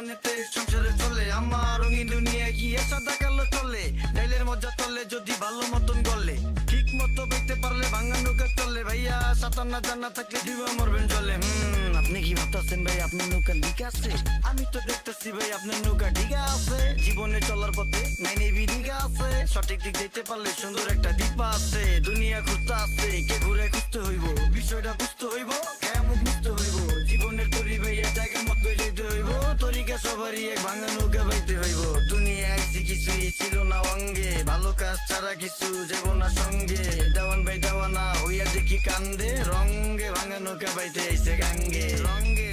জীবনেতে সংসারে চলে আমার রঙিন দুনিয়া কি সাদা কালো চলে ডাইলের মজা চলে যদি ভালো মতন গলে ঠিক মতো বইতে পারলে ভাঙা নৌকা চলে ভাইয়া সাঁতার না জানা থাকলে ডুবে মরবেন জলে আপনি কি ভাবতেছেন ভাই আপনি নৌকা ঠিক আছে আমি তো দেখতেছি ভাই আপনার নৌকা ঠিক আছে জীবনে চলার পথে নাইনে বিধিকা আছে সঠিক দিক যেতে পারলে সুন্দর একটা দিক আছে দুনিয়া ঘুরতে আছে কে ঘুরে খুঁজতে হইব বিষয়টা বুঝতে হইব কেমন বুঝতে হইব জীবনের তরি ভাইয়া জায়গার মতো যেতে হইব তরিকা সবারই এক ভাঙা নৌকা বাইতে হইব দুনিয়া আইসি কিছুই ছিল না অঙ্গে ভালো কাজ ছাড়া কিছু যাব না সঙ্গে দেওয়ান ভাই দেওয়ানা হইয়া দেখি কান্দে রঙ্গে ভাঙা নৌকা বাইতে আইসে গাঙ্গে রঙ্গে